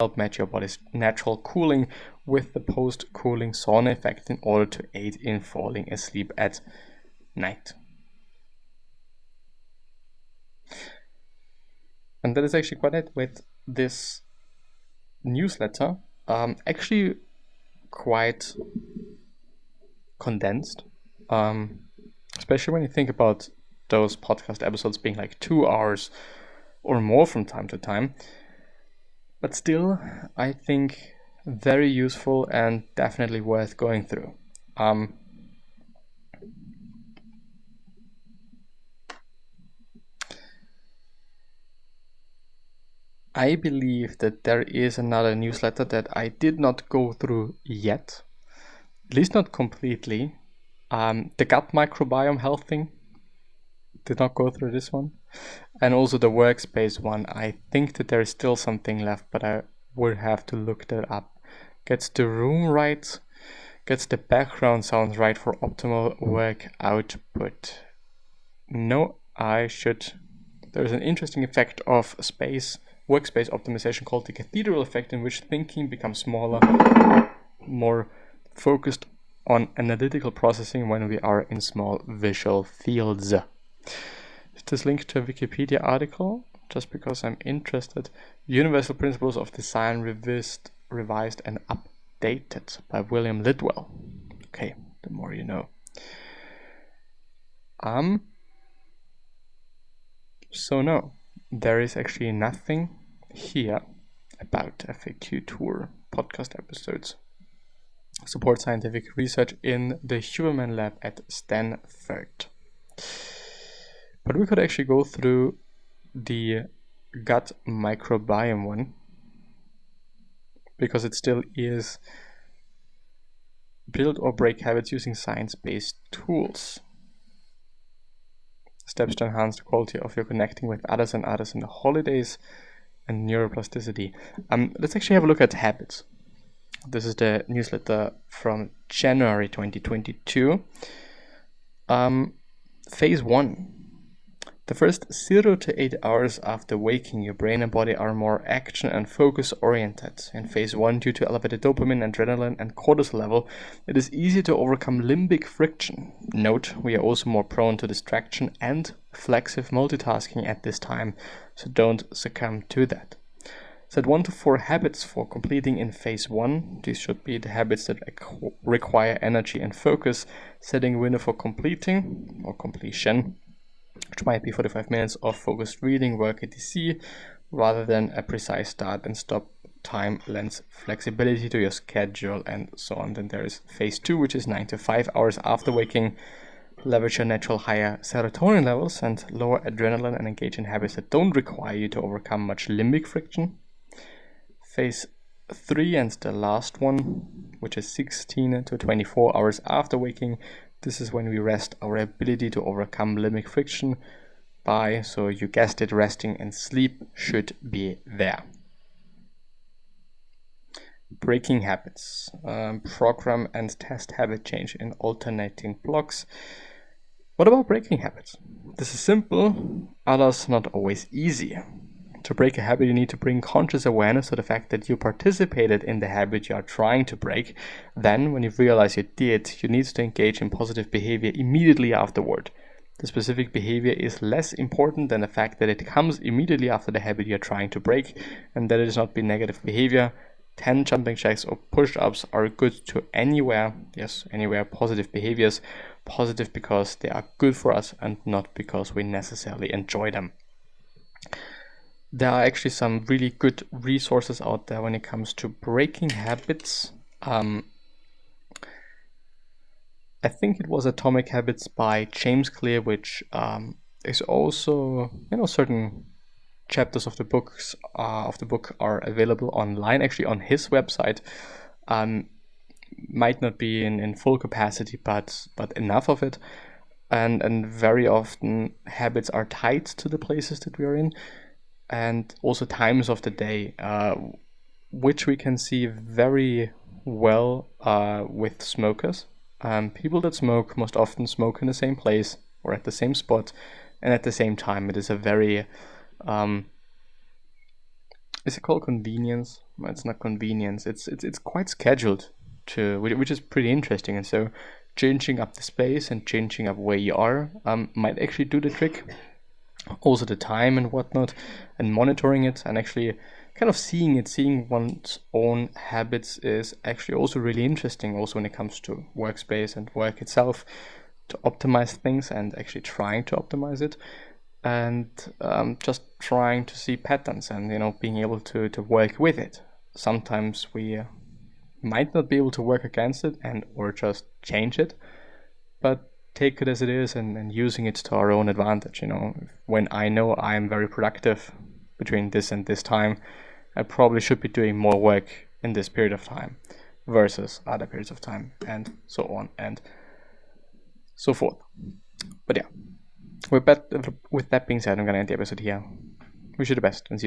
help match your body's natural cooling with the post-cooling sauna effect in order to aid in falling asleep at night. And that is actually quite it with this newsletter. Actually quite condensed, especially when you think about those podcast episodes being like 2 hours or more from time to time. But still, I think very useful and definitely worth going through. I believe that there is another newsletter that I did not go through yet, at least not completely. The gut microbiome health thing, did not go through this one. And also the workspace one, I think that there is still something left, but I would have to look that up. Gets the room right, gets the background sounds right for optimal work output. No, I should. There's an interesting effect of workspace optimization called the cathedral effect, in which thinking becomes smaller, more focused on analytical processing when we are in small visual fields. This link to a Wikipedia article, just because I'm interested. Universal Principles of Design revised and updated by William Lidwell. Okay, the more you know. So no, there is actually nothing here about FAQ Tour podcast episodes. Support scientific research in the Huberman lab at Stanford. But we could actually go through the gut microbiome one, because it still is build or break habits using science-based tools. Steps to enhance the quality of your connecting with others and others in the holidays and neuroplasticity. Let's actually have a look at habits. This is the newsletter from January 2022. Phase 1. The first 0 to 8 hours after waking, your brain and body are more action and focus oriented. In phase 1, due to elevated dopamine, adrenaline, and cortisol level, it is easy to overcome limbic friction. Note, we are also more prone to distraction and flexive multitasking at this time, so don't succumb to that. Set 1 to 4 habits for completing in phase 1. These should be the habits that require energy and focus, setting a window for completing or completion, which might be 45 minutes of focused reading, work, etc., rather than a precise start and stop time lends flexibility to your schedule, and so on. Then there is phase 2, which is 9 to 5 hours after waking. Leverage your natural higher serotonin levels and lower adrenaline and engage in habits that don't require you to overcome much limbic friction. Phase 3 and the last one, which is 16 to 24 hours after waking. This is when we rest our ability to overcome limbic friction by, so you guessed it, resting, and sleep should be there. Breaking habits. Program and test habit change in alternating blocks. What about breaking habits? This is simple, others not always easy. To break a habit, you need to bring conscious awareness to the fact that you participated in the habit you are trying to break. Then, when you realize you did, you need to engage in positive behavior immediately afterward. The specific behavior is less important than the fact that it comes immediately after the habit you are trying to break, and that it is not be negative behavior. 10 jumping jacks or push-ups are good to anywhere positive behaviors. Positive because they are good for us and not because we necessarily enjoy them. There are actually some really good resources out there when it comes to breaking habits. I think it was Atomic Habits by James Clear, which is also, certain chapters of the book are available online, actually on his website. Might not be in full capacity, but enough of it. And very often habits are tied to the places that we are in, and also times of the day, which we can see very well with smokers. People that smoke most often smoke in the same place or at the same spot and at the same time. It is a very is it called convenience? Well, it's not convenience. It's quite scheduled to, which is pretty interesting. And so changing up the space and changing up where you are might actually do the trick. Also the time and whatnot, and monitoring it and actually kind of seeing one's own habits is actually also really interesting. Also when it comes to workspace and work itself, to optimize things and actually trying to optimize it, and just trying to see patterns and being able to work with it. Sometimes we might not be able to work against it and or just change it, but take it as it is and using it to our own advantage. When I know I'm very productive between this and this time, I probably should be doing more work in this period of time versus other periods of time, and so on and so forth. But yeah, with that being said, I'm gonna end the episode here. Wish you the best and see you